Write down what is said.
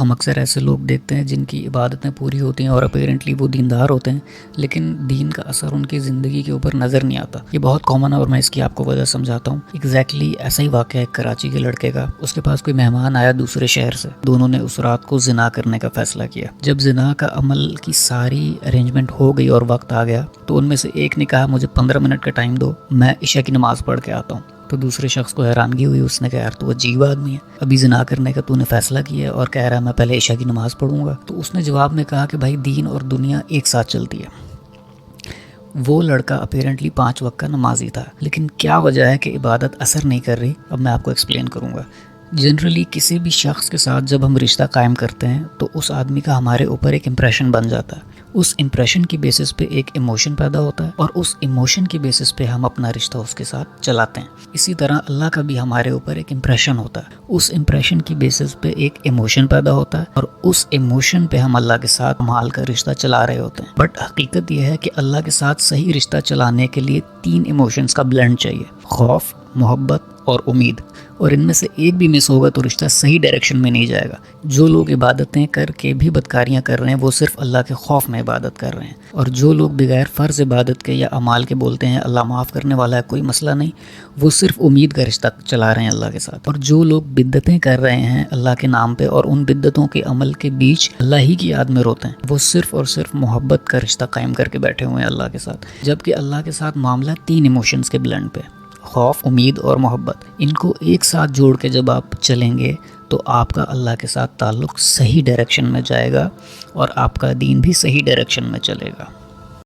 ہم اکثر ایسے لوگ دیکھتے ہیں جن کی عبادتیں پوری ہوتی ہیں اور اپیرنٹلی وہ دیندار ہوتے ہیں، لیکن دین کا اثر ان کی زندگی کے اوپر نظر نہیں آتا۔ یہ بہت کامن ہے اور میں اس کی آپ کو وجہ سمجھاتا ہوں۔ ایگزیکٹلی ایسا ہی واقعہ ہے کراچی کے لڑکے کا۔ اس کے پاس کوئی مہمان آیا دوسرے شہر سے، دونوں نے اس رات کو زنا کرنے کا فیصلہ کیا۔ جب زنا کا عمل کی ساری ارینجمنٹ ہو گئی اور وقت آ گیا تو ان میں سے ایک نے کہا مجھے 15 منٹ کا ٹائم دو، میں عشاء کی نماز پڑھ کے آتا ہوں۔ تو دوسرے شخص کو حیرانگی ہوئی، اس نے کہا یار تو عجیب آدمی ہے، ابھی زنا کرنے کا تو نے فیصلہ کیا ہے اور کہہ رہا ہے میں پہلے عشاء کی نماز پڑھوں گا۔ تو اس نے جواب میں کہا کہ بھائی دین اور دنیا ایک ساتھ چلتی ہے۔ وہ لڑکا اپیرنٹلی 5 وقت کا نمازی تھا، لیکن کیا وجہ ہے کہ عبادت اثر نہیں کر رہی، اب میں آپ کو ایکسپلین کروں گا۔ جنرلی کسی بھی شخص کے ساتھ جب ہم رشتہ قائم کرتے ہیں تو اس آدمی کا ہمارے اوپر ایک امپریشن بن جاتا ہے۔ اس امپریشن کی بیسس پہ ایک ایموشن پیدا ہوتا ہے اور اس ایموشن کی بیسس پہ ہم اپنا رشتہ اس کے ساتھ چلاتے ہیں۔ اسی طرح اللہ کا بھی ہمارے اوپر ایک امپریشن ہوتا ہے، اس امپریشن کی بیسس پہ ایک ایموشن پیدا ہوتا ہے اور اس ایموشن پہ ہم اللہ کے ساتھ مال کا رشتہ چلا رہے ہوتے ہیں۔ بٹ حقیقت یہ ہے کہ اللہ کے ساتھ صحیح رشتہ چلانے کے لیے 3 ایموشنز کا بلینڈ چاہیے: خوف، محبت اور امید، اور ان میں سے ایک بھی مس ہوگا تو رشتہ صحیح ڈائریکشن میں نہیں جائے گا۔ جو لوگ عبادتیں کر کے بھی بدکاریاں کر رہے ہیں وہ صرف اللہ کے خوف میں عبادت کر رہے ہیں، اور جو لوگ بغیر فرض عبادت کے یا اعمال کے بولتے ہیں اللہ معاف کرنے والا ہے کوئی مسئلہ نہیں، وہ صرف امید کا رشتہ چلا رہے ہیں اللہ کے ساتھ۔ اور جو لوگ بدعتیں کر رہے ہیں اللہ کے نام پہ اور ان بدعتوں کے عمل کے بیچ اللہ ہی کی یاد میں روتے ہیں، وہ صرف اور صرف محبت کا رشتہ قائم کر کے بیٹھے ہوئے ہیں اللہ کے ساتھ۔ جبکہ اللہ کے ساتھ معاملہ 3 ایموشنز کے بلینڈ پہ: خوف، امید اور محبت۔ ان کو ایک ساتھ جوڑ کے جب آپ چلیں گے تو آپ کا اللہ کے ساتھ تعلق صحیح ڈائریکشن میں جائے گا اور آپ کا دین بھی صحیح ڈائریکشن میں چلے گا۔